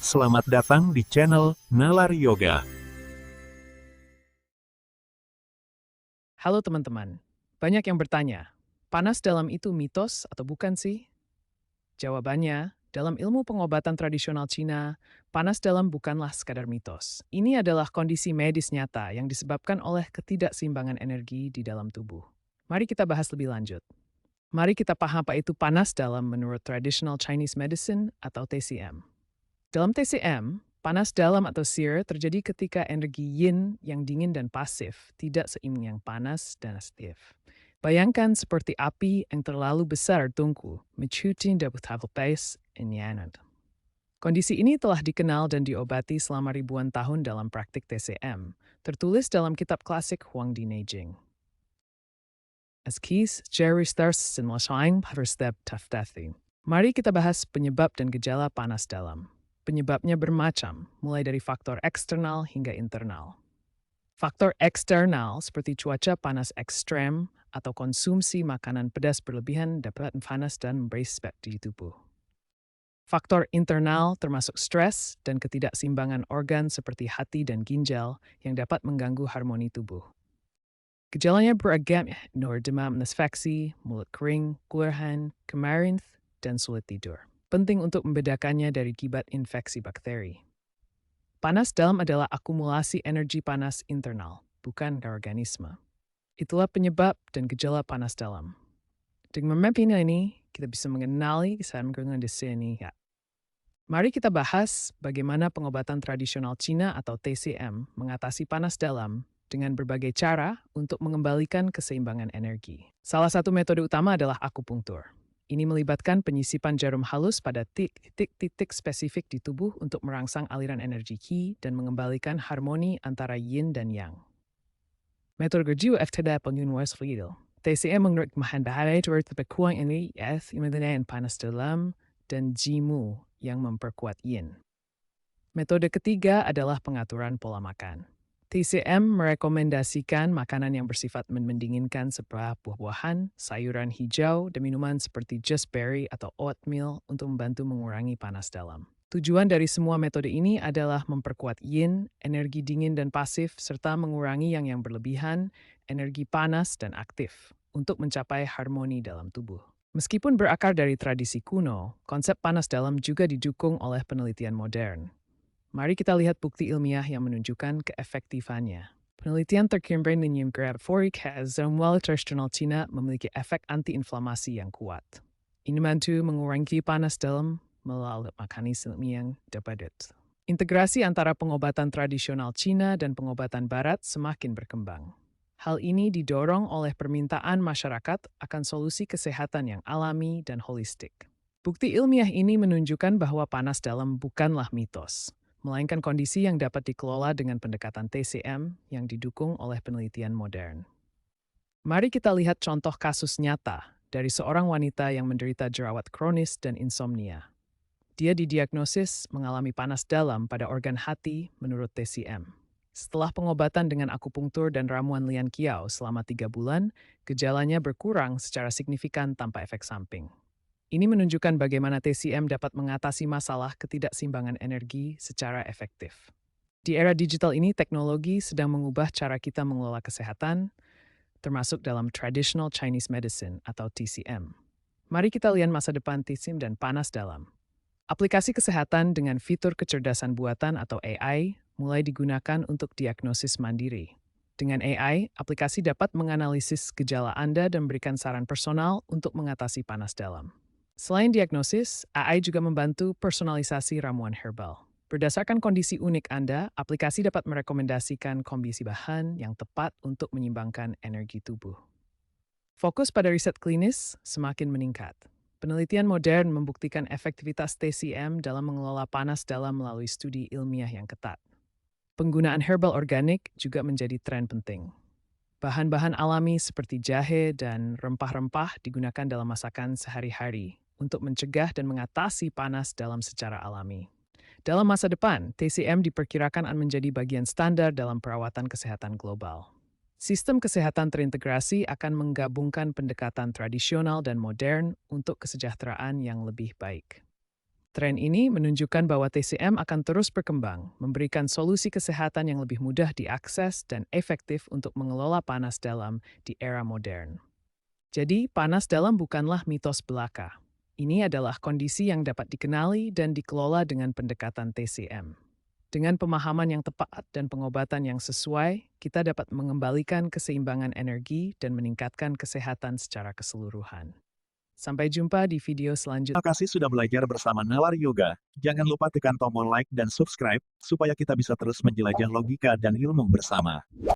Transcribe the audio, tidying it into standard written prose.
Selamat datang di channel Nalar Yoga. Halo teman-teman, banyak yang bertanya, panas dalam itu mitos atau bukan sih? Jawabannya, dalam ilmu pengobatan tradisional Cina, panas dalam bukanlah sekadar mitos. Ini adalah kondisi medis nyata yang disebabkan oleh ketidakseimbangan energi di dalam tubuh. Mari kita bahas lebih lanjut. Mari kita paham apa itu panas dalam menurut Traditional Chinese Medicine atau TCM. Dalam TCM, panas dalam atau sear terjadi ketika energi yin yang dingin dan pasif tidak seimbang yang panas dan aktif. Bayangkan seperti api yang terlalu besar tungku, mencuci pace enyanad. Kondisi ini telah dikenal dan diobati selama ribuan tahun dalam praktik TCM, tertulis dalam kitab klasik Huang Di Neijing. Eskis, Jerry Stars, dan Lashaing Step Taftathi. Mari kita bahas penyebab dan gejala panas dalam. Penyebabnya bermacam, mulai dari faktor eksternal hingga internal. Faktor eksternal seperti cuaca panas ekstrem atau konsumsi makanan pedas berlebihan dapat panas dan memberi spek di tubuh. Faktor internal termasuk stres dan ketidakseimbangan organ seperti hati dan ginjal yang dapat mengganggu harmoni tubuh. Gejalanya beragam, demam, nasfaksi, mulut kering, kelurahan, kemarin, dan sulit tidur. Penting untuk membedakannya dari kibat infeksi bakteri. Panas dalam adalah akumulasi energi panas internal, bukan organisme. Itulah penyebab dan gejala panas dalam. Dengan memapinya ini, kita bisa mengenali kesan di sini. Ya. Mari kita bahas bagaimana pengobatan tradisional Cina atau TCM mengatasi panas dalam dengan berbagai cara untuk mengembalikan keseimbangan energi. Salah satu metode utama adalah akupunktur. Ini melibatkan penyisipan jarum halus pada titik-titik spesifik di tubuh untuk merangsang aliran energi Qi dan mengembalikan harmoni antara yin dan yang. Metode kerja FTD pengunuas fluidil. TCM menurut bahan bahaya terkuang ini yang panas dalam dan jimu yang memperkuat yin. Metode ketiga adalah pengaturan pola makan. TCM merekomendasikan makanan yang bersifat mendinginkan seperti buah-buahan, sayuran hijau, dan minuman seperti just berry atau oatmeal untuk membantu mengurangi panas dalam. Tujuan dari semua metode ini adalah memperkuat yin, energi dingin dan pasif, serta mengurangi yang berlebihan, energi panas dan aktif, untuk mencapai harmoni dalam tubuh. Meskipun berakar dari tradisi kuno, konsep panas dalam juga didukung oleh penelitian modern. Mari kita lihat bukti ilmiah yang menunjukkan keefektifannya. Penelitian terkimbang di Graphorik Zomwell Tradisional Cina memiliki efek antiinflamasi yang kuat. Ini membantu mengurangi panas dalam melalui mekanisme yang dapat. Integrasi antara pengobatan tradisional Cina dan pengobatan Barat semakin berkembang. Hal ini didorong oleh permintaan masyarakat akan solusi kesehatan yang alami dan holistik. Bukti ilmiah ini menunjukkan bahwa panas dalam bukanlah mitos, melainkan kondisi yang dapat dikelola dengan pendekatan TCM yang didukung oleh penelitian modern. Mari kita lihat contoh kasus nyata dari seorang wanita yang menderita jerawat kronis dan insomnia. Dia didiagnosis mengalami panas dalam pada organ hati menurut TCM. Setelah pengobatan dengan akupunktur dan ramuan lian kiau selama 3 bulan, gejalanya berkurang secara signifikan tanpa efek samping. Ini menunjukkan bagaimana TCM dapat mengatasi masalah ketidakseimbangan energi secara efektif. Di era digital ini, teknologi sedang mengubah cara kita mengelola kesehatan, termasuk dalam Traditional Chinese Medicine atau TCM. Mari kita lihat masa depan TCM dan panas dalam. Aplikasi kesehatan dengan fitur kecerdasan buatan atau AI mulai digunakan untuk diagnosis mandiri. Dengan AI, aplikasi dapat menganalisis gejala Anda dan memberikan saran personal untuk mengatasi panas dalam. Selain diagnosis, AI juga membantu personalisasi ramuan herbal. Berdasarkan kondisi unik Anda, aplikasi dapat merekomendasikan kombinasi bahan yang tepat untuk menyeimbangkan energi tubuh. Fokus pada riset klinis semakin meningkat. Penelitian modern membuktikan efektivitas TCM dalam mengelola panas dalam melalui studi ilmiah yang ketat. Penggunaan herbal organik juga menjadi tren penting. Bahan-bahan alami seperti jahe dan rempah-rempah digunakan dalam masakan sehari-hari untuk mencegah dan mengatasi panas dalam secara alami. Dalam masa depan, TCM diperkirakan akan menjadi bagian standar dalam perawatan kesehatan global. Sistem kesehatan terintegrasi akan menggabungkan pendekatan tradisional dan modern untuk kesejahteraan yang lebih baik. Tren ini menunjukkan bahwa TCM akan terus berkembang, memberikan solusi kesehatan yang lebih mudah diakses dan efektif untuk mengelola panas dalam di era modern. Jadi, panas dalam bukanlah mitos belaka. Ini adalah kondisi yang dapat dikenali dan dikelola dengan pendekatan TCM. Dengan pemahaman yang tepat dan pengobatan yang sesuai, kita dapat mengembalikan keseimbangan energi dan meningkatkan kesehatan secara keseluruhan. Sampai jumpa di video selanjutnya. Terima kasih sudah belajar bersama Nalar Yoga. Jangan lupa tekan tombol like dan subscribe, supaya kita bisa terus menjelajah logika dan ilmu bersama.